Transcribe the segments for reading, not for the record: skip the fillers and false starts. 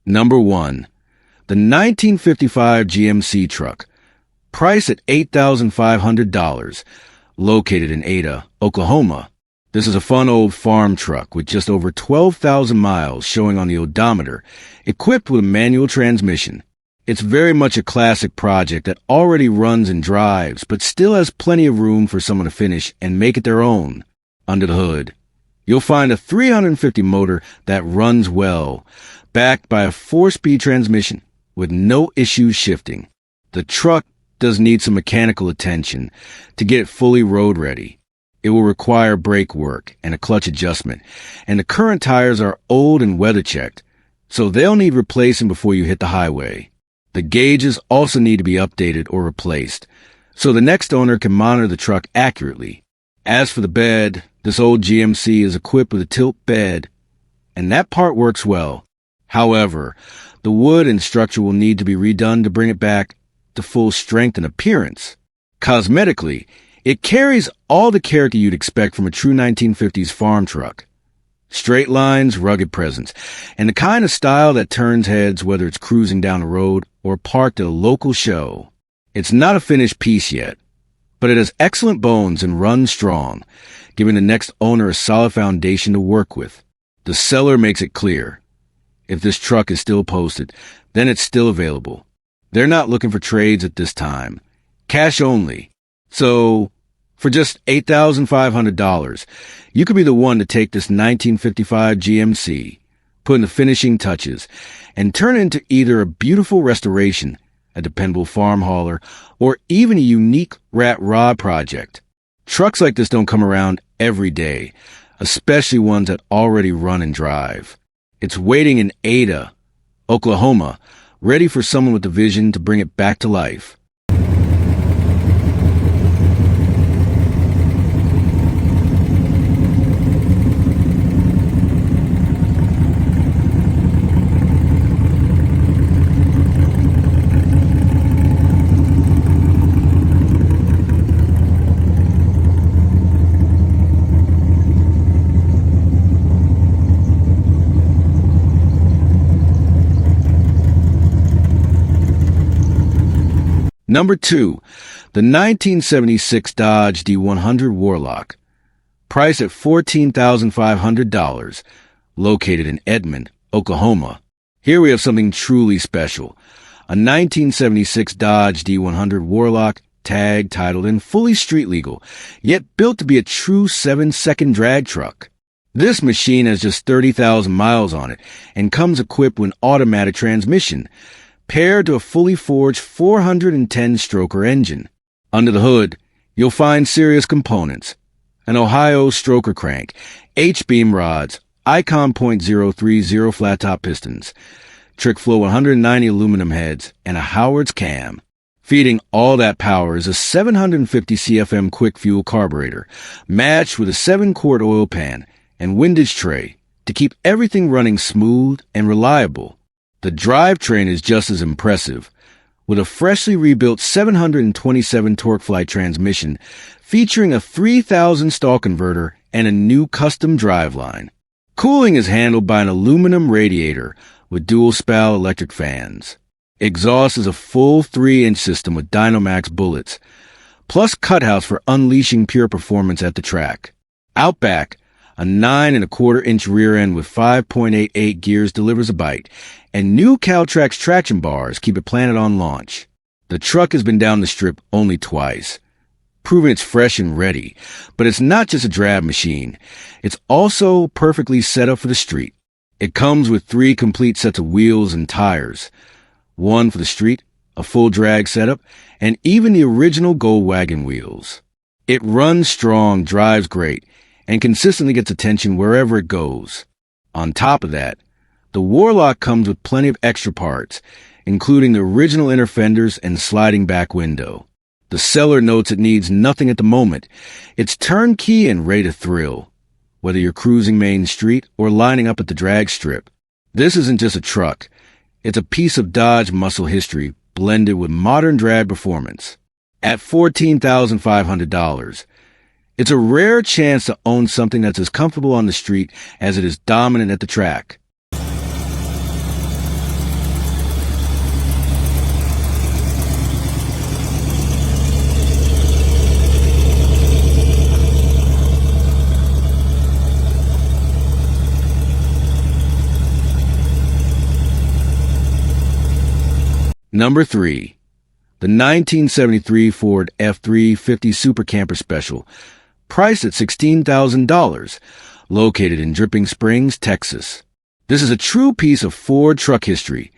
Number 1. The 1955 GMC Truck. Price at $8,500. Located in Ada, Oklahoma. This is a fun old farm truck with just over 12,000 miles showing on the odometer, equipped with a manual transmission. It's very much a classic project that already runs and drives, but still has plenty of room for someone to finish and make it their own. Under the hood, you'll find a 350 motor that runs well, backed by a 4-speed transmission with no issues shifting. The truck does need some mechanical attention to get it fully road ready. It will require brake work and a clutch adjustment, and the current tires are old and weather checked, so they'll need replacing before you hit the highway. The gauges also need to be updated or replaced, so the next owner can monitor the truck accurately. As for the bed, this old GMC is equipped with a tilt bed, and that part works well. However, the wood and structure will need to be redone to bring it back to full strength and appearance. Cosmetically, it carries all the character you'd expect from a true 1950s farm truck. Straight lines, rugged presence, and the kind of style that turns heads whether it's cruising down the road or parked at a local show. It's not a finished piece yet, but it has excellent bones and runs strong, giving the next owner a solid foundation to work with. The seller makes it clear, if this truck is still posted, then it's still available. They're not looking for trades at this time. Cash only. So, for just $8,500, you could be the one to take this 1955 GMC, put in the finishing touches, and turn it into either a beautiful restoration, a dependable farm hauler, or even a unique rat rod project. Trucks like this don't come around every day, especially ones that already run and drive. It's waiting in Ada, Oklahoma, ready for someone with the vision to bring it back to life. Number 2, the 1976 Dodge D100 Warlock. Price at $14,500. Located in Edmond, Oklahoma. Here we have something truly special. A 1976 Dodge D100 Warlock, tagged, titled, and fully street legal, yet built to be a true 7-second drag truck. This machine has just 30,000 miles on it and comes equipped with an automatic transmission, paired to a fully forged 410-stroker engine. Under the hood, you'll find serious components: an Ohio stroker crank, H-beam rods, Icon .030 flat-top pistons, trick flow 190 aluminum heads, and a Howard's cam. Feeding all that power is a 750 CFM quick fuel carburetor, matched with a 7-quart oil pan and windage tray to keep everything running smooth and reliable. The drivetrain is just as impressive, with a freshly rebuilt 727 TorqueFlite transmission featuring a 3,000 stall converter and a new custom driveline. Cooling is handled by an aluminum radiator with dual-spout electric fans. Exhaust is a full 3-inch system with Dynamax bullets, plus cutouts for unleashing pure performance at the track. Out back, a 9.25-inch rear end with 5.88 gears delivers a bite, and new Caltrax traction bars keep it planted on launch. The truck has been down the strip only twice, proving it's fresh and ready, but it's not just a drab machine. It's also perfectly set up for the street. It comes with 3 complete sets of wheels and tires, one for the street, a full drag setup, and even the original Gold Wagon wheels. It runs strong, drives great, and consistently gets attention wherever it goes. On top of that, the Warlock comes with plenty of extra parts, including the original inner fenders and sliding back window. The seller notes it needs nothing at the moment. It's turnkey and ready to thrill, whether you're cruising Main Street or lining up at the drag strip. This isn't just a truck. It's a piece of Dodge muscle history blended with modern drag performance. At $14,500, it's a rare chance to own something that's as comfortable on the street as it is dominant at the track. Number 3. The 1973 Ford F350 Super Camper Special, priced at $16,000, located in Dripping Springs, Texas. This is a true piece of Ford truck history,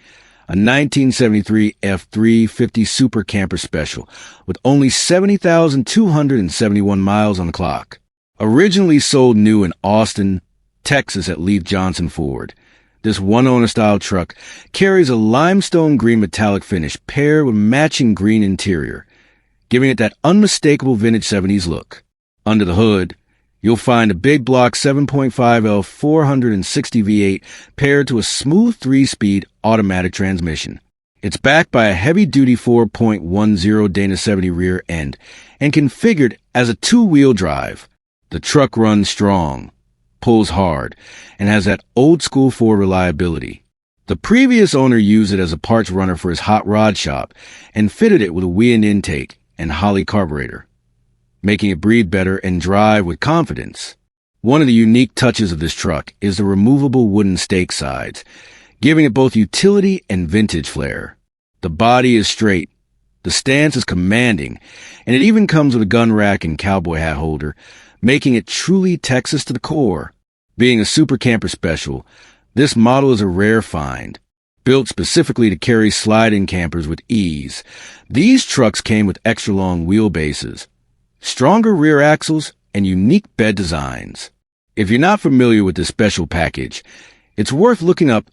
a 1973 F350 Super Camper Special with only 70,271 miles on the clock. Originally sold new in Austin, Texas at Leith Johnson Ford, this one-owner style truck carries a limestone green metallic finish paired with matching green interior, giving it that unmistakable vintage 70s look. Under the hood, you'll find a big block 7.5L 460 V8 paired to a smooth 3-speed automatic transmission. It's backed by a heavy-duty 4.10 Dana 70 rear end and configured as a 2-wheel drive. The truck runs strong, pulls hard, and has that old-school Ford reliability. The previous owner used it as a parts runner for his hot rod shop and fitted it with a Wind intake and Holley carburetor, making it breathe better and drive with confidence. One of the unique touches of this truck is the removable wooden stake sides, giving it both utility and vintage flair. The body is straight, the stance is commanding, and it even comes with a gun rack and cowboy hat holder, making it truly Texas to the core. Being a super camper special, this model is a rare find. Built specifically to carry slide-in campers with ease, these trucks came with extra-long wheelbases, stronger rear axles, and unique bed designs. If you're not familiar with this special package, it's worth looking up.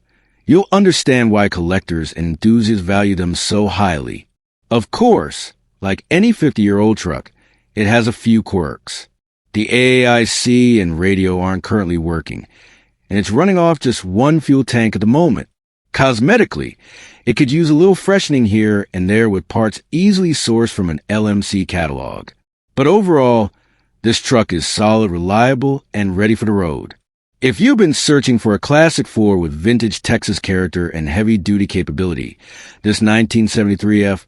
You'll understand why collectors and enthusiasts value them so highly. Of course, like any 50-year-old truck, it has a few quirks. The AAIC and radio aren't currently working, and it's running off just one fuel tank at the moment. Cosmetically, it could use a little freshening here and there with parts easily sourced from an LMC catalog. But overall, this truck is solid, reliable, and ready for the road. If you've been searching for a classic Ford with vintage Texas character and heavy-duty capability, this 1973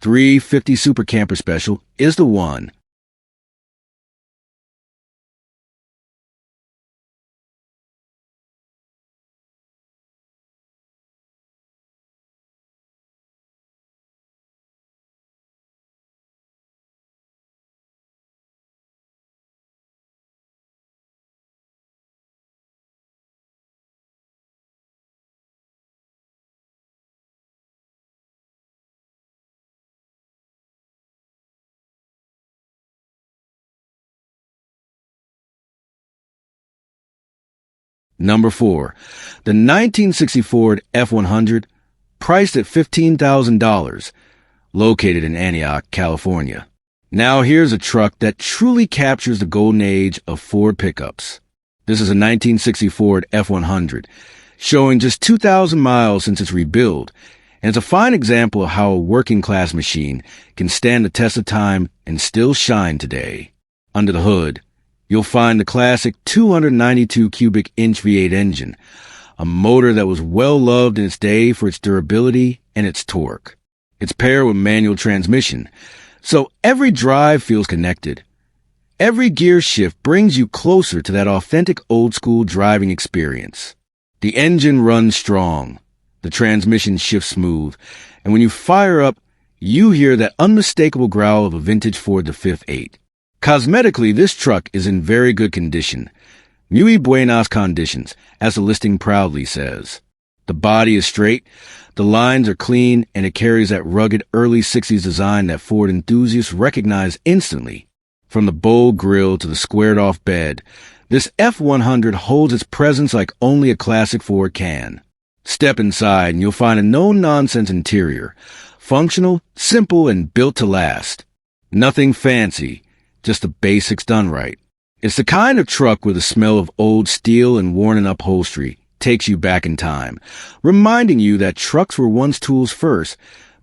F350 Super Camper Special is the one. Number 4. The 1960 Ford F100, priced at $15,000, located in Antioch, California. Now here's a truck that truly captures the golden age of Ford pickups. This is a 1960 Ford F100, showing just 2,000 miles since its rebuild, and it's a fine example of how a working-class machine can stand the test of time and still shine today. Under the hood, you'll find the classic 292 cubic inch V8 engine, a motor that was well loved in its day for its durability and its torque. It's paired with manual transmission, so every drive feels connected. Every gear shift brings you closer to that authentic old-school driving experience. The engine runs strong, the transmission shifts smooth, and when you fire up, you hear that unmistakable growl of a vintage Ford V8. Cosmetically, this truck is in very good condition. Muy buenas conditions, as the listing proudly says. The body is straight, the lines are clean, and it carries that rugged early 60s design that Ford enthusiasts recognize instantly. From the bold grille to the squared-off bed, this F100 holds its presence like only a classic Ford can. Step inside and you'll find a no-nonsense interior, functional, simple, and built to last. Nothing fancy, just the basics done right. It's the kind of truck where the smell of old steel and worn-in upholstery takes you back in time, reminding you that trucks were once tools first,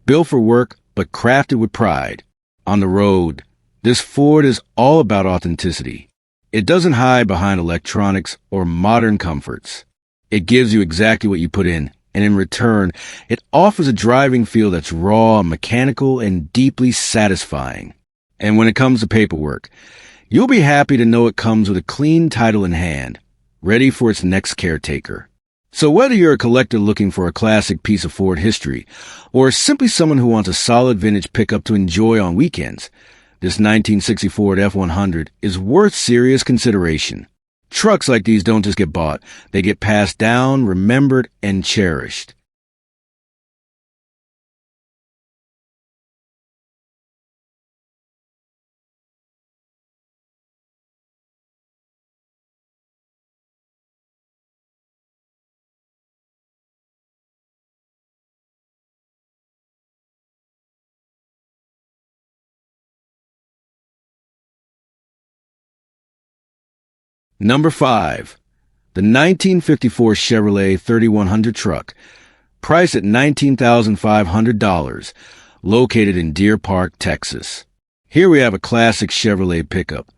built for work but crafted with pride. On the road, this Ford is all about authenticity. It doesn't hide behind electronics or modern comforts. It gives you exactly what you put in, and in return, it offers a driving feel that's raw, mechanical, and deeply satisfying. And when it comes to paperwork, you'll be happy to know it comes with a clean title in hand, ready for its next caretaker. So whether you're a collector looking for a classic piece of Ford history, or simply someone who wants a solid vintage pickup to enjoy on weekends, this 1960 Ford F100 is worth serious consideration. Trucks like these don't just get bought, they get passed down, remembered, and cherished. Number 5. The 1954 Chevrolet 3100 truck, priced at $19,500, located in Deer Park, Texas. Here we have a classic Chevrolet pickup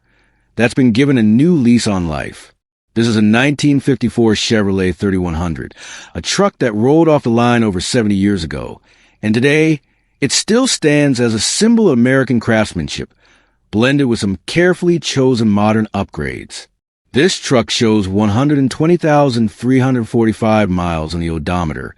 that's been given a new lease on life. This is a 1954 Chevrolet 3100, a truck that rolled off the line over 70 years ago, and today it still stands as a symbol of American craftsmanship, blended with some carefully chosen modern upgrades. This truck shows 120,345 miles on the odometer,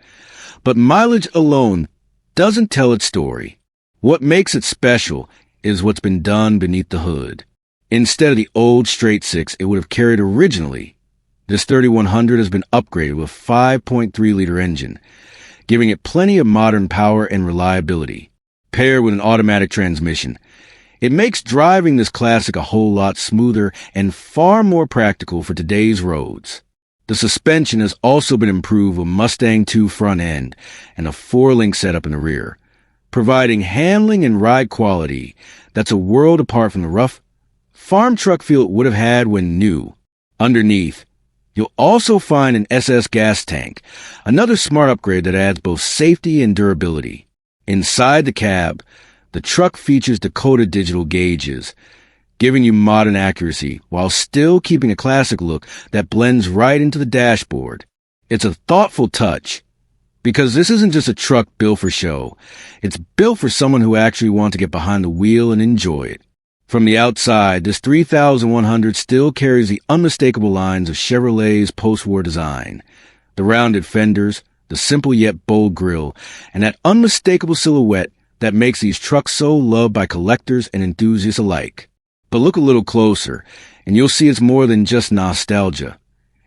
but mileage alone doesn't tell its story. What makes it special is what's been done beneath the hood. Instead of the old straight six it would have carried originally, this 3100 has been upgraded with a 5.3-liter engine, giving it plenty of modern power and reliability. Paired with an automatic transmission, it makes driving this classic a whole lot smoother and far more practical for today's roads. The suspension has also been improved with Mustang 2 front end and a 4-link setup in the rear, providing handling and ride quality that's a world apart from the rough farm truck feel it would have had when new. Underneath, you'll also find an SS gas tank, another smart upgrade that adds both safety and durability. Inside the cab, the truck features Dakota digital gauges, giving you modern accuracy while still keeping a classic look that blends right into the dashboard. It's a thoughtful touch, because this isn't just a truck built for show. It's built for someone who actually wants to get behind the wheel and enjoy it. From the outside, this 3100 still carries the unmistakable lines of Chevrolet's post-war design. The rounded fenders, the simple yet bold grille, and that unmistakable silhouette that makes these trucks so loved by collectors and enthusiasts alike. But look a little closer, and you'll see it's more than just nostalgia.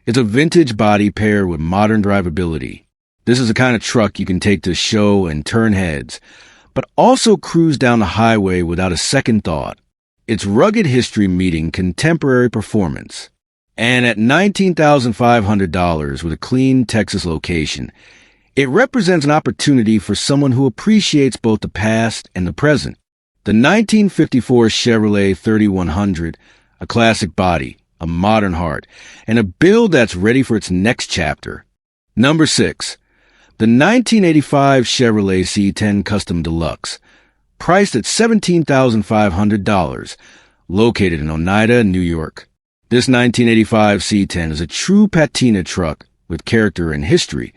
It's a vintage body paired with modern drivability. This is the kind of truck you can take to show and turn heads, but also cruise down the highway without a second thought. It's rugged history meeting contemporary performance. And at $19,500 with a clean Texas location, it represents an opportunity for someone who appreciates both the past and the present. The 1954 Chevrolet 3100, a classic body, a modern heart, and a build that's ready for its next chapter. Number 6. The 1985 Chevrolet C10 Custom Deluxe, priced at $17,500, located in Oneida, New York. This 1985 C10 is a true patina truck with character and history,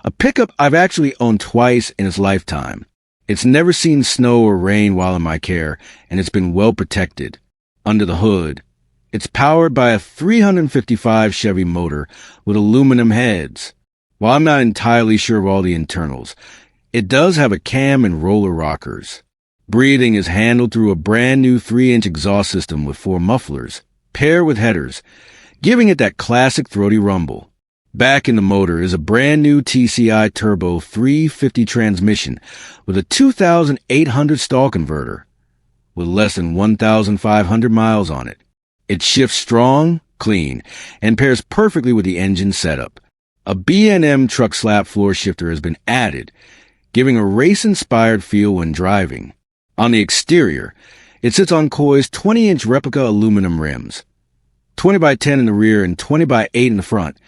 a pickup I've actually owned twice in its lifetime. It's never seen snow or rain while in my care, and it's been well protected. Under the hood, it's powered by a 355 Chevy motor with aluminum heads. While I'm not entirely sure of all the internals, it does have a cam and roller rockers. Breathing is handled through a brand new 3-inch exhaust system with 4 mufflers, paired with headers, giving it that classic throaty rumble. Back in the motor is a brand new TCI Turbo 350 transmission with a 2,800 stall converter, with less than 1,500 miles on it. It shifts strong, clean, and pairs perfectly with the engine setup. A B&M truck slap floor shifter has been added, giving a race-inspired feel when driving. On the exterior, it sits on Coy's 20-inch replica aluminum rims, 20 by 10 in the rear and 20 by 8 in the front,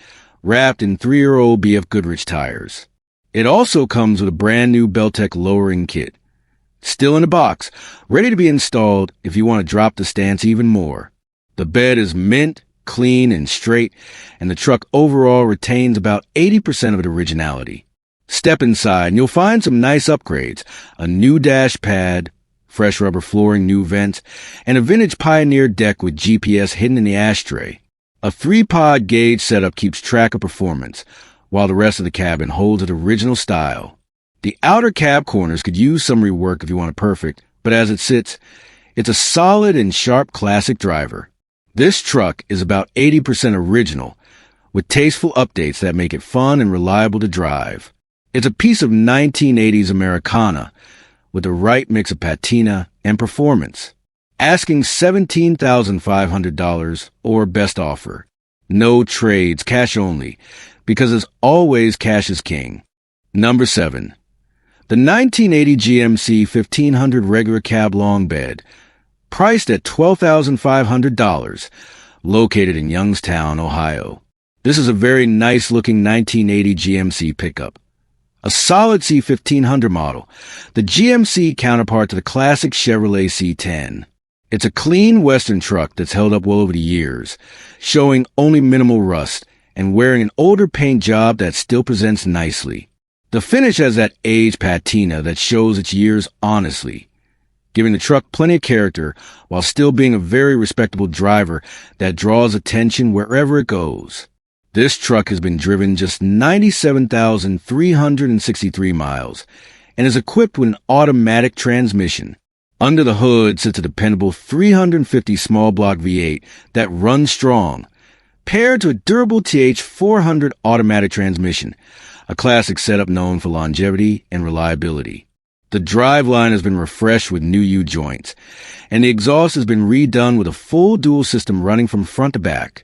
wrapped in 3-year-old BF Goodrich tires. It also comes with a brand new Beltec lowering kit, still in the box, ready to be installed if you want to drop the stance even more. The bed is mint, clean, and straight, and the truck overall retains about 80% of its originality. Step inside and you'll find some nice upgrades, a new dash pad, fresh rubber flooring, new vents, and a vintage Pioneer deck with GPS hidden in the ashtray. A 3-pod gauge setup keeps track of performance, while the rest of the cabin holds its original style. The outer cab corners could use some rework if you want it perfect, but as it sits, it's a solid and sharp classic driver. This truck is about 80% original, with tasteful updates that make it fun and reliable to drive. It's a piece of 1980s Americana, with the right mix of patina and performance. Asking $17,500 or best offer. No trades, cash only, because as always, cash is king. Number 7. The 1980 GMC 1500 regular cab long bed, priced at $12,500, located in Youngstown, Ohio. This is a very nice-looking 1980 GMC pickup. A solid C1500 model, the GMC counterpart to the classic Chevrolet C10. It's a clean Western truck that's held up well over the years, showing only minimal rust and wearing an older paint job that still presents nicely. The finish has that aged patina that shows its years honestly, giving the truck plenty of character while still being a very respectable driver that draws attention wherever it goes. This truck has been driven just 97,363 miles and is equipped with an automatic transmission. Under the hood sits a dependable 350 small block V8 that runs strong, paired to a durable TH400 automatic transmission, a classic setup known for longevity and reliability. The driveline has been refreshed with new U-joints, and the exhaust has been redone with a full dual system running from front to back,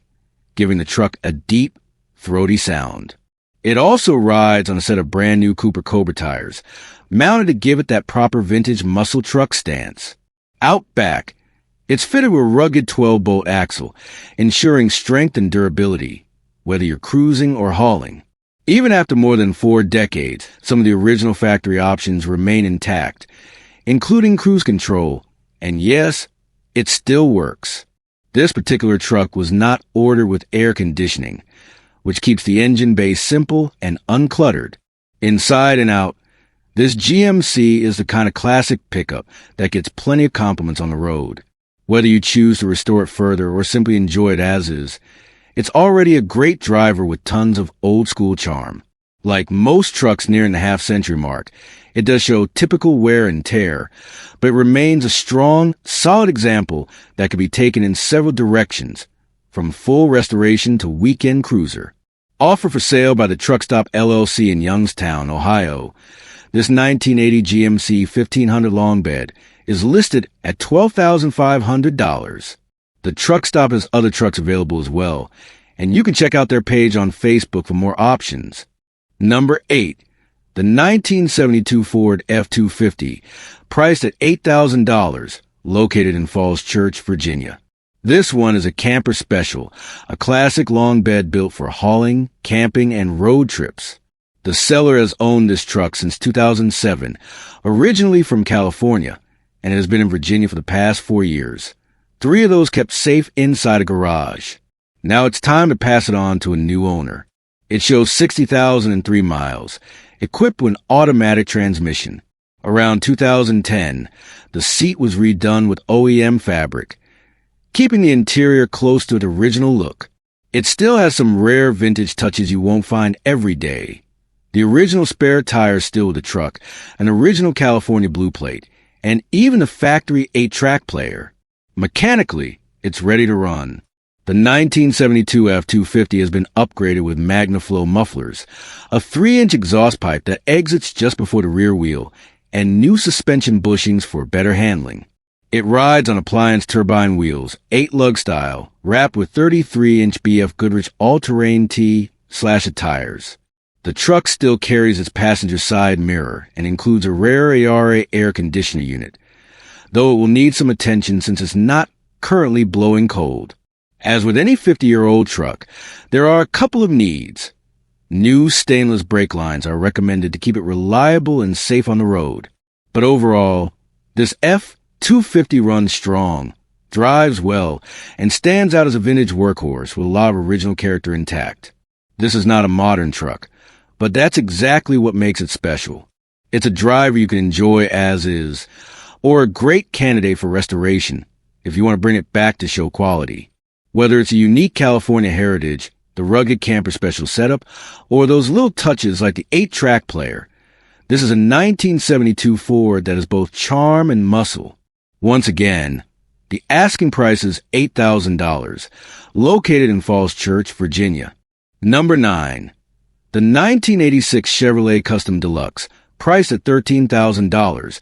giving the truck a deep, throaty sound. It also rides on a set of brand new Cooper Cobra tires, mounted to give it that proper vintage muscle truck stance. Out back, it's fitted with a rugged 12-bolt axle, ensuring strength and durability, whether you're cruising or hauling. Even after more than 4 decades, some of the original factory options remain intact, including cruise control, and yes, it still works. This particular truck was not ordered with air conditioning, which keeps the engine bay simple and uncluttered. Inside and out, this GMC is the kind of classic pickup that gets plenty of compliments on the road. Whether you choose to restore it further or simply enjoy it as is, it's already a great driver with tons of old-school charm. Like most trucks nearing the half-century mark, it does show typical wear and tear, but it remains a strong, solid example that could be taken in several directions, from full restoration to weekend cruiser. Offered for sale by the Truck Stop LLC in Youngstown, Ohio, this 1980 GMC 1500 long bed is listed at $12,500. The Truck Stop has other trucks available as well, and you can check out their page on Facebook for more options. Number 8. The 1972 Ford F250, priced at $8,000, located in Falls Church, Virginia. This one is a camper special, a classic long bed built for hauling, camping, and road trips. The seller has owned this truck since 2007, originally from California, and it has been in Virginia for the past 4 years. 3 of those kept safe inside a garage. Now it's time to pass it on to a new owner. It shows 60,003 miles, equipped with an automatic transmission. Around 2010, the seat was redone with OEM fabric, keeping the interior close to its original look. It still has some rare vintage touches you won't find every day. The original spare tires still with the truck, an original California blue plate, and even a factory 8-track player. Mechanically, it's ready to run. The 1972 F250 has been upgraded with MagnaFlow mufflers, a 3-inch exhaust pipe that exits just before the rear wheel, and new suspension bushings for better handling. It rides on appliance turbine wheels, 8-lug style, wrapped with 33-inch BF Goodrich all-terrain T/A tires. The truck still carries its passenger side mirror and includes a rare ARA air conditioner unit, though it will need some attention since it's not currently blowing cold. As with any 50-year-old truck, there are a couple of needs. New stainless brake lines are recommended to keep it reliable and safe on the road. But overall, this F250 runs strong, drives well, and stands out as a vintage workhorse with a lot of original character intact. This is not a modern truck, but that's exactly what makes it special. It's a driver you can enjoy as is, or a great candidate for restoration if you want to bring it back to show quality. Whether it's a unique California heritage the rugged camper special setup, or those little touches like the 8-track player. This is a 1972 Ford that has both charm and muscle. Once again, the asking price is $8,000, located in Falls Church, Virginia. Number 9. The 1986 Chevrolet Custom Deluxe, priced at $13,000,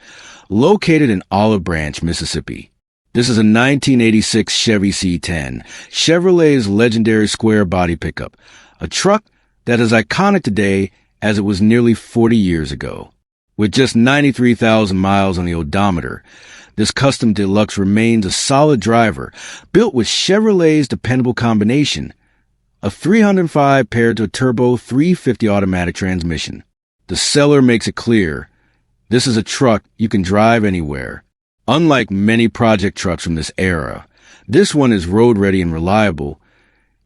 located in Olive Branch, Mississippi. This is a 1986 Chevy C10, Chevrolet's legendary square body pickup, a truck that is iconic today as it was nearly 40 years ago. With just 93,000 miles on the odometer, this Custom Deluxe remains a solid driver, built with Chevrolet's dependable combination, a 305 paired to a turbo 350 automatic transmission. The seller makes it clear, this is a truck you can drive anywhere. Unlike many project trucks from this era, this one is road-ready and reliable,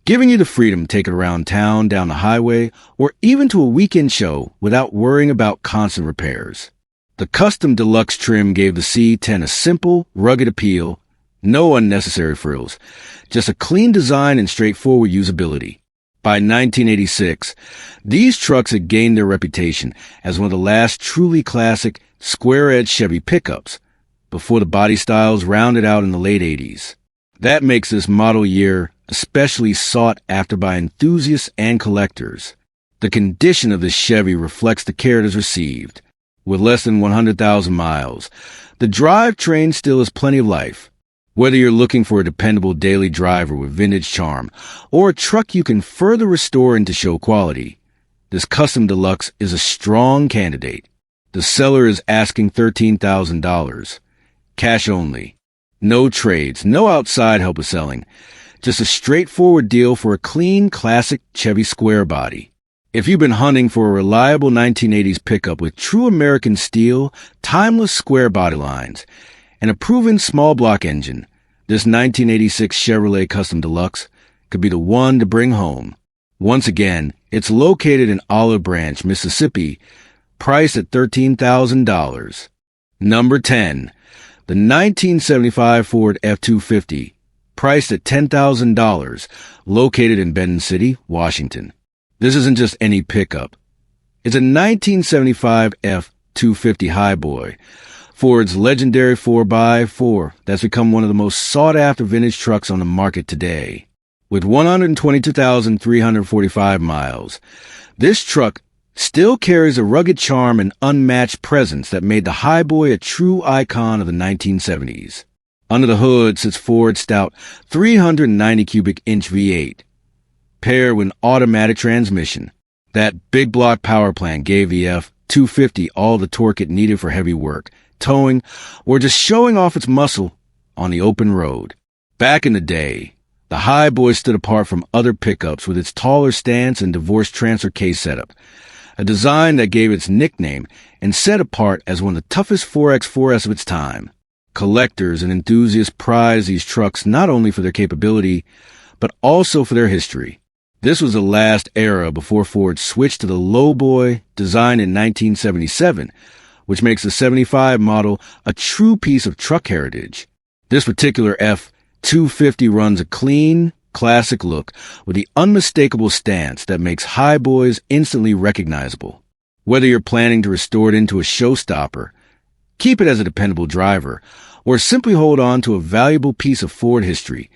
giving you the freedom to take it around town, down the highway, or even to a weekend show without worrying about constant repairs. The Custom Deluxe trim gave the C10 a simple, rugged appeal, no unnecessary frills, just a clean design and straightforward usability. By 1986, these trucks had gained their reputation as one of the last truly classic square-edged Chevy pickups, before the body styles rounded out in the late 80s. That makes this model year especially sought after by enthusiasts and collectors. The condition of this Chevy reflects the care it has received. With less than 100,000 miles, the drivetrain still has plenty of life. Whether you're looking for a dependable daily driver with vintage charm, or a truck you can further restore into show quality, this Custom Deluxe is a strong candidate. The seller is asking $13,000. Cash only. No trades, no outside help with selling. Just a straightforward deal for a clean, classic Chevy square body. If you've been hunting for a reliable 1980s pickup with true American steel, timeless square body lines, and a proven small block engine, this 1986 Chevrolet Custom Deluxe could be the one to bring home. Once again, it's located in Olive Branch, Mississippi, priced at $13,000. Number 10. The 1975 Ford F250, priced at $10,000, located in Benton City, Washington. This isn't just any pickup. It's a 1975 F250 highboy, Ford's legendary 4x4 that's become one of the most sought-after vintage trucks on the market today. With 122,345 miles, this truck still carries a rugged charm and unmatched presence that made the highboy a true icon of the 1970s. Under the hood sits Ford's stout 390 cubic inch V8, paired with an automatic transmission. That big block power plant gave the F250 all the torque it needed for heavy work, towing, or just showing off its muscle on the open road. Back in the day, the highboy stood apart from other pickups with its taller stance and divorce transfer case setup, a design that gave its nickname and set apart as one of the toughest 4X4S of its time. Collectors and enthusiasts prize these trucks not only for their capability, but also for their history. This was the last era before Ford switched to the lowboy design in 1977, which makes the 75 model a true piece of truck heritage. This particular F250 runs a clean, classic look with the unmistakable stance that makes highboys instantly recognizable. Whether you're planning to restore it into a showstopper, keep it as a dependable driver, or simply hold on to a valuable piece of Ford history,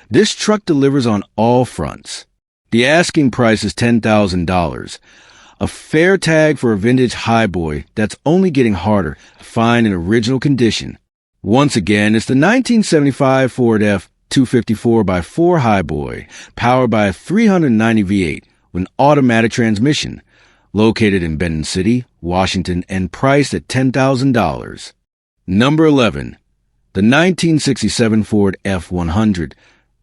this truck delivers on all fronts. The asking price is $10,000, a fair tag for a vintage highboy that's only getting harder to find in original condition. Once again, it's the 1975 Ford F250 4x4 highboy, powered by a 390 V8 with an automatic transmission, located in Benton City, Washington, and priced at $10,000. Number 11. The 1967 Ford F100,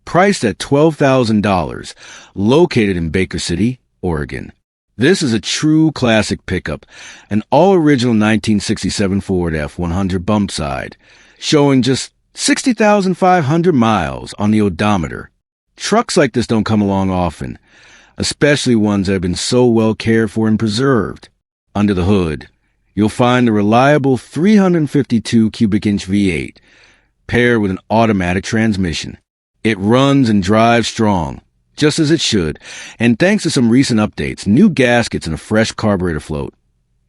priced at $12,000, located in Baker City, Oregon. This is a true classic pickup, an all-original 1967 Ford F100 bump side, showing just 60,500 miles on the odometer. Trucks like this don't come along often, especially ones that have been so well cared for and preserved. Under the hood, you'll find the reliable 352 cubic inch V8, paired with an automatic transmission. It runs and drives strong, just as it should, and thanks to some recent updates, new gaskets and a fresh carburetor float,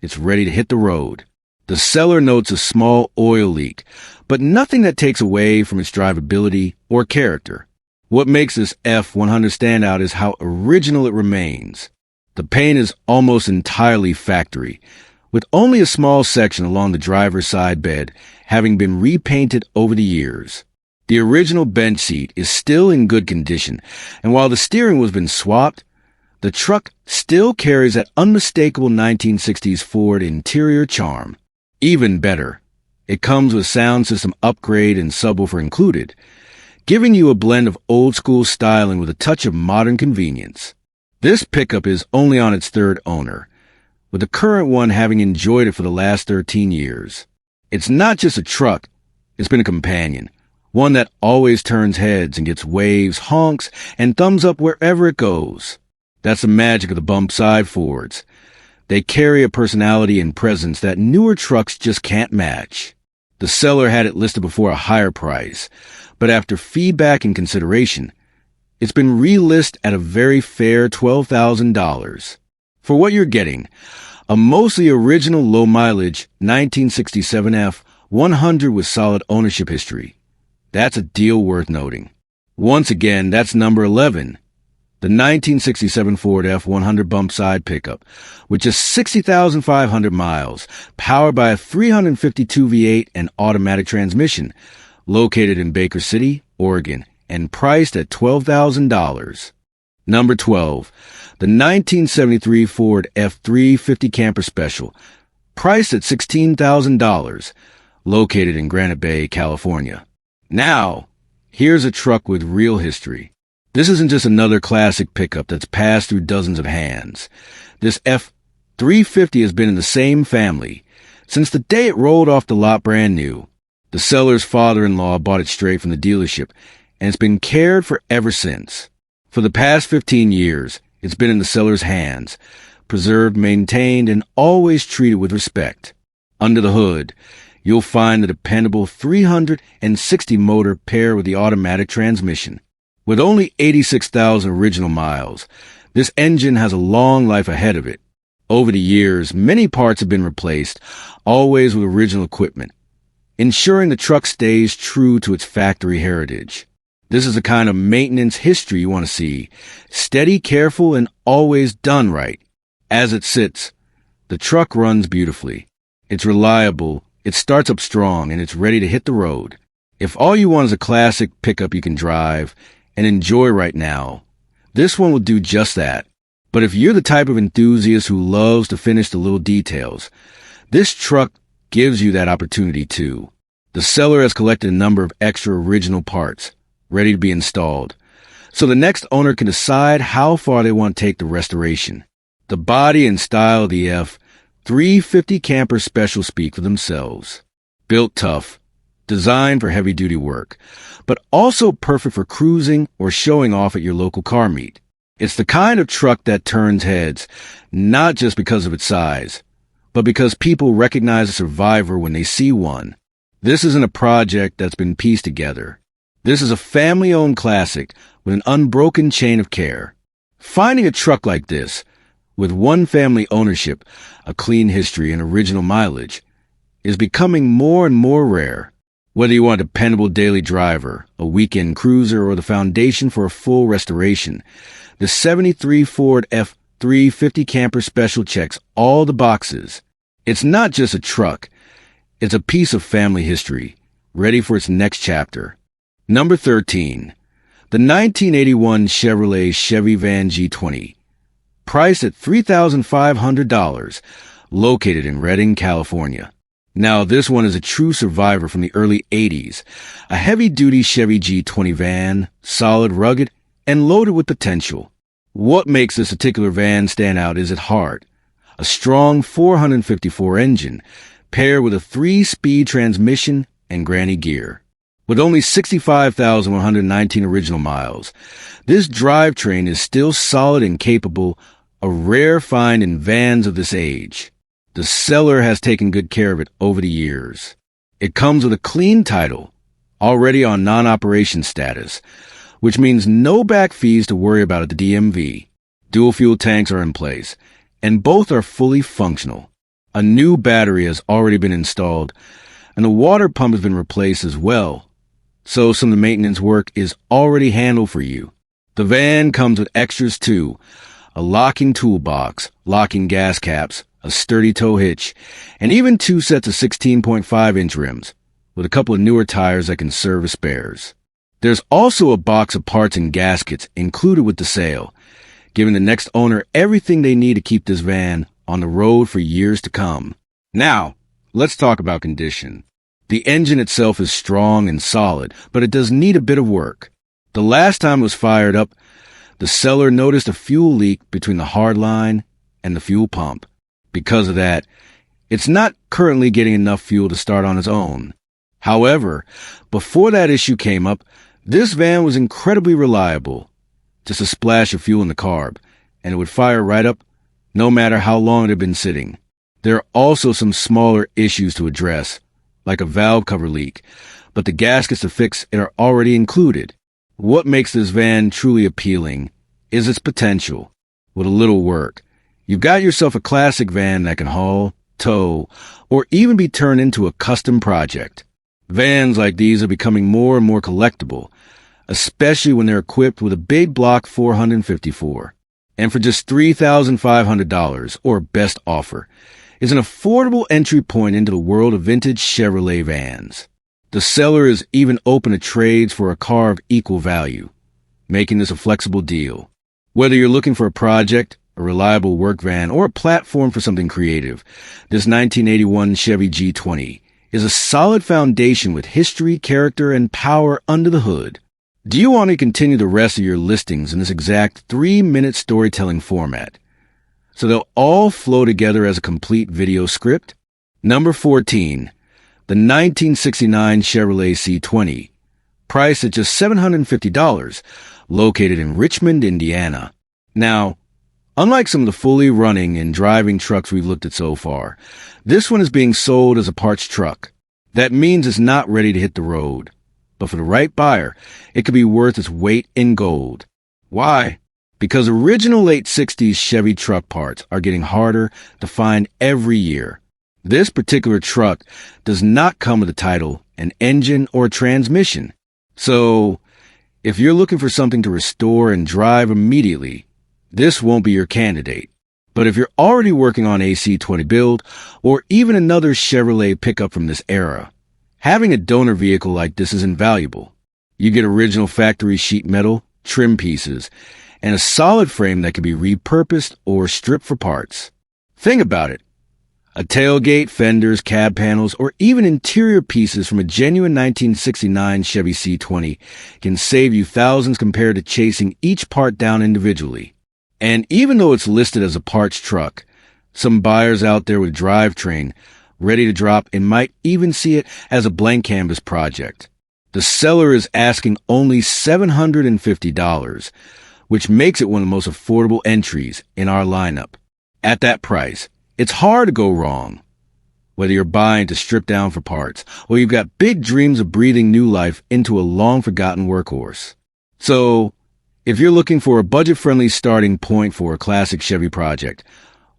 it's ready to hit the road. The seller notes a small oil leak, but nothing that takes away from its drivability or character. What makes this F100 stand out is how original it remains. The paint is almost entirely factory, with only a small section along the driver's side bed having been repainted over the years. The original bench seat is still in good condition, and while the steering wheel's been swapped, the truck still carries that unmistakable 1960s Ford interior charm. Even better, it comes with sound system upgrade and subwoofer included, giving you a blend of old-school styling with a touch of modern convenience. This pickup is only on its third owner, with the current one having enjoyed it for the last 13 years. It's not just a truck, it's been a companion, one that always turns heads and gets waves, honks, and thumbs up wherever it goes. That's the magic of the bump side Fords. They carry a personality and presence that newer trucks just can't match. The seller had it listed before a higher price, but after feedback and consideration, it's been relisted at a very fair $12,000. For what you're getting, a mostly original low-mileage 1967 F100 with solid ownership history. That's a deal worth noting. Once again, that's number 11, the 1967 Ford F100 bump side pickup, with just 60,500 miles, powered by a 352 V8 and automatic transmission, located in Baker City, Oregon, and priced at $12,000. Number 12, the 1973 Ford F350 Camper Special, priced at $16,000, located in Granite Bay, California. Now, here's a truck with real history. This isn't just another classic pickup that's passed through dozens of hands. This F350 has been in the same family since the day it rolled off the lot brand new. The seller's father-in-law bought it straight from the dealership, and it's been cared for ever since. For the past 15 years, it's been in the seller's hands, preserved, maintained, and always treated with respect. Under the hood, you'll find the dependable 360 motor paired with the automatic transmission. With only 86,000 original miles, this engine has a long life ahead of it. Over the years, many parts have been replaced, always with original equipment, ensuring the truck stays true to its factory heritage. This is the kind of maintenance history you want to see, steady, careful, and always done right. As it sits, the truck runs beautifully. It's reliable, it starts up strong, and it's ready to hit the road. If all you want is a classic pickup you can drive and enjoy right now, this one will do just that. But if you're the type of enthusiast who loves to finish the little details, this truck gives you that opportunity too. The seller has collected a number of extra original parts, ready to be installed, so the next owner can decide how far they want to take the restoration. The body and style of the F350 Camper Special speak for themselves. Built tough, designed for heavy-duty work, but also perfect for cruising or showing off at your local car meet. It's the kind of truck that turns heads, not just because of its size, but because people recognize a survivor when they see one. This isn't a project that's been pieced together. This is a family-owned classic with an unbroken chain of care. Finding a truck like this, with one family ownership, a clean history, and original mileage, is becoming more and more rare. Whether you want a dependable daily driver, a weekend cruiser, or the foundation for a full restoration, the 73 Ford F350 Camper Special checks all the boxes. It's not just a truck. It's a piece of family history, ready for its next chapter. Number 13, the 1981 Chevrolet Chevy Van G20, priced at $3,500, located in Redding, California. Now, this one is a true survivor from the early 80s, a heavy-duty Chevy G20 van, solid, rugged, and loaded with potential. What makes this particular van stand out is its heart, a strong 454 engine, paired with a 3-speed transmission and granny gear. With only 65,119 original miles, this drivetrain is still solid and capable, a rare find in vans of this age. The seller has taken good care of it over the years. It comes with a clean title, already on non-operation status, which means no back fees to worry about at the DMV. Dual fuel tanks are in place, and both are fully functional. A new battery has already been installed, and the water pump has been replaced as well, so some of the maintenance work is already handled for you. The van comes with extras too: a locking toolbox, locking gas caps, a sturdy tow hitch, and even 2 sets of 16.5-inch rims, with a couple of newer tires that can serve as spares. There's also a box of parts and gaskets included with the sale, giving the next owner everything they need to keep this van on the road for years to come. Now, let's talk about condition. The engine itself is strong and solid, but it does need a bit of work. The last time it was fired up, the seller noticed a fuel leak between the hardline and the fuel pump. Because of that, it's not currently getting enough fuel to start on its own. However, before that issue came up, this van was incredibly reliable. Just a splash of fuel in the carb, and it would fire right up, no matter how long it had been sitting. There are also some smaller issues to address, like a valve cover leak, but the gaskets to fix it are already included. What makes this van truly appealing is its potential. With a little work, you've got yourself a classic van that can haul, tow, or even be turned into a custom project. Vans like these are becoming more and more collectible, especially when they're equipped with a big block 454. And for just $3,500, or best offer, is an affordable entry point into the world of vintage Chevrolet vans. The seller is even open to trades for a car of equal value, making this a flexible deal. Whether you're looking for a project, a reliable work van, or a platform for something creative, this 1981 Chevy G20 is a solid foundation with history, character, and power under the hood. Do you want to continue the rest of your listings in this exact 3-minute storytelling format, so they'll all flow together as a complete video script? Number 14. The 1969 Chevrolet C10, priced at just $750, located in Richmond, Indiana. Now, unlike some of the fully running and driving trucks we've looked at so far, this one is being sold as a parts truck. That means it's not ready to hit the road. But for the right buyer, it could be worth its weight in gold. Why? Because original late 60s Chevy truck parts are getting harder to find every year. This particular truck does not come with a title, an engine, or a transmission. So, if you're looking for something to restore and drive immediately, this won't be your candidate. But if you're already working on a C20 build, or even another Chevrolet pickup from this era, having a donor vehicle like this is invaluable. You get original factory sheet metal, trim pieces, and a solid frame that can be repurposed or stripped for parts. Think about it. A tailgate, fenders, cab panels, or even interior pieces from a genuine 1969 Chevy C20 can save you thousands compared to chasing each part down individually. And even though it's listed as a parts truck, some buyers out there with drivetrain ready to drop and might even see it as a blank canvas project. The seller is asking only $750, which makes it one of the most affordable entries in our lineup. At that price, it's hard to go wrong. Whether you're buying to strip down for parts, or you've got big dreams of breathing new life into a long-forgotten workhorse. So, if you're looking for a budget-friendly starting point for a classic Chevy project,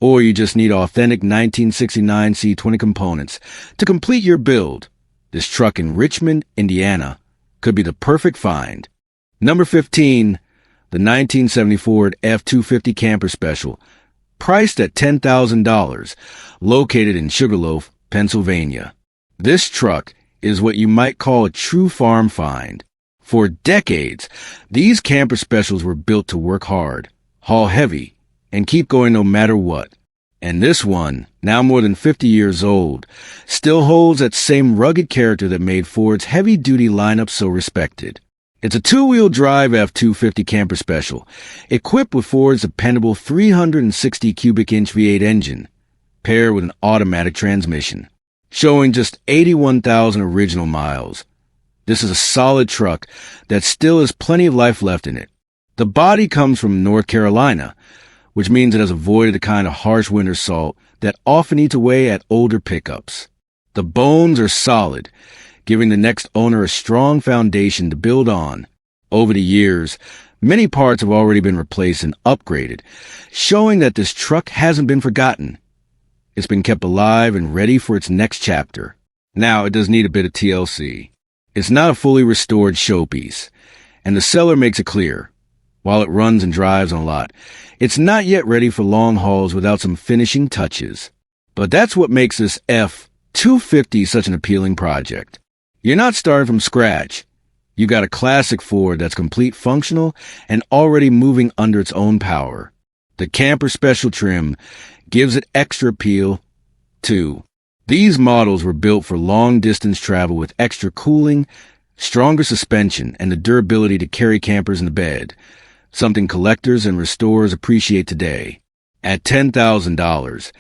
or you just need authentic 1969 C20 components to complete your build, this truck in Richmond, Indiana, could be the perfect find. Number 15, the 1970 Ford F250 Camper Special, priced at $10,000, located in Sugarloaf, Pennsylvania. This truck is what you might call a true farm find. For decades, these camper specials were built to work hard, haul heavy, and keep going no matter what. And this one, now more than 50 years old, still holds that same rugged character that made Ford's heavy-duty lineup so respected. It's a two-wheel drive F250 camper special, equipped with Ford's dependable 360 cubic inch V8 engine, paired with an automatic transmission, showing just 81,000 original miles. This is a solid truck that still has plenty of life left in it. The body comes from North Carolina, which means it has avoided the kind of harsh winter salt that often eats away at older pickups. The bones are solid, giving the next owner a strong foundation to build on. Over the years, many parts have already been replaced and upgraded, showing that this truck hasn't been forgotten. It's been kept alive and ready for its next chapter. Now, it does need a bit of TLC. It's not a fully restored showpiece, and the seller makes it clear. While it runs and drives on a lot, it's not yet ready for long hauls without some finishing touches. But that's what makes this F250 such an appealing project. You're not starting from scratch. You got a classic Ford that's complete functional and already moving under its own power. The camper special trim gives it extra appeal, too. These models were built for long-distance travel with extra cooling, stronger suspension, and the durability to carry campers in the bed, something collectors and restorers appreciate today. At $10,000,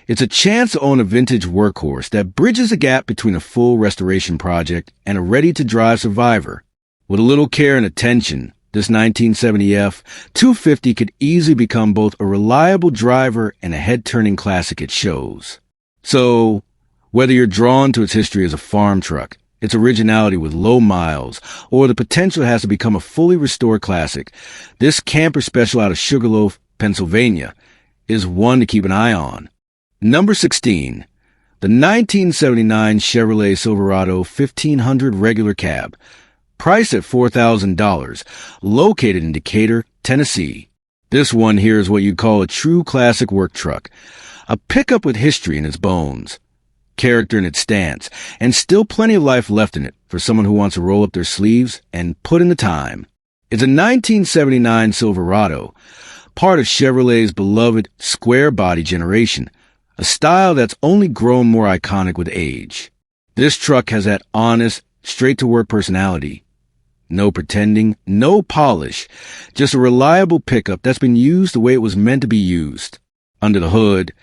it's a chance to own a vintage workhorse that bridges the gap between a full restoration project and a ready-to-drive survivor. With a little care and attention, this 1970 F250 could easily become both a reliable driver and a head-turning classic it shows. So, whether you're drawn to its history as a farm truck, its originality with low miles, or the potential it has to become a fully restored classic, this camper special out of Sugarloaf, Pennsylvania, is one to keep an eye on. Number 16. The 1979 Chevrolet Silverado 1500 regular cab, priced at $4,000, located in Decatur, Tennessee. This one here is what you'd call a true classic work truck, a pickup with history in its bones, character in its stance, and still plenty of life left in it for someone who wants to roll up their sleeves and put in the time. It's a 1979 Silverado, part of Chevrolet's beloved square body generation, a style that's only grown more iconic with age. This truck has that honest, straight-to-work personality. No pretending, no polish, just a reliable pickup that's been used the way it was meant to be used. Under the hood,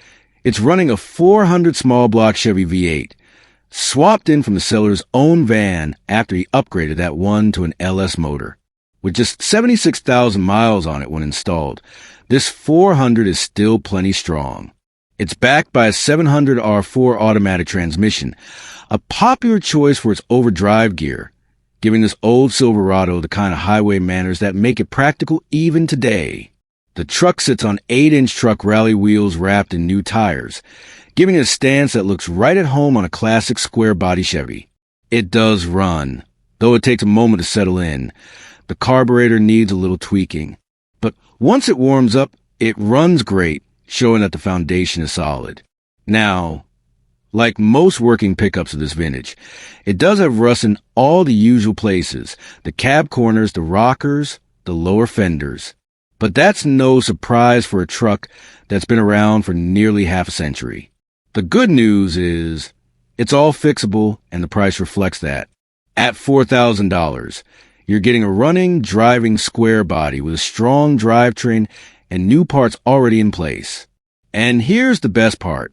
it's running a 400 small block Chevy V8, swapped in from the seller's own van after he upgraded that one to an LS motor. With just 76,000 miles on it when installed, this 400 is still plenty strong. It's backed by a 700R4 automatic transmission, a popular choice for its overdrive gear, giving this old Silverado the kind of highway manners that make it practical even today. The truck sits on 8-inch truck rally wheels wrapped in new tires, giving it a stance that looks right at home on a classic square-body Chevy. It does run, though it takes a moment to settle in. The carburetor needs a little tweaking. But once it warms up, it runs great, showing that the foundation is solid. Now, like most working pickups of this vintage, it does have rust in all the usual places, the cab corners, the rockers, the lower fenders. But that's no surprise for a truck that's been around for nearly half a century. The good news is, it's all fixable and the price reflects that. At $4,000, you're getting a running, driving square body with a strong drivetrain and new parts already in place. And here's the best part.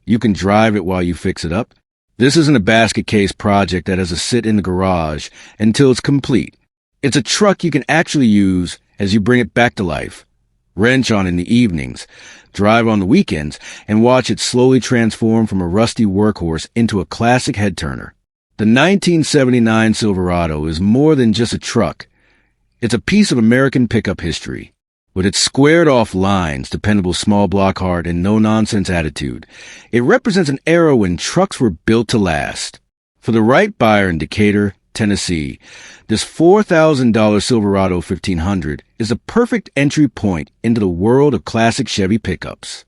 You can drive it while you fix it up. This isn't a basket case project that has to sit in the garage until it's complete. It's a truck you can actually use as you bring it back to life. Wrench on in the evenings, drive on the weekends, and watch it slowly transform from a rusty workhorse into a classic head-turner. The 1979 Silverado is more than just a truck. It's a piece of American pickup history. With its squared-off lines, dependable small block heart, and no-nonsense attitude, it represents an era when trucks were built to last. For the right buyer in Decatur, Tennessee, this $4,000 Silverado 1500 is a perfect entry point into the world of classic Chevy pickups.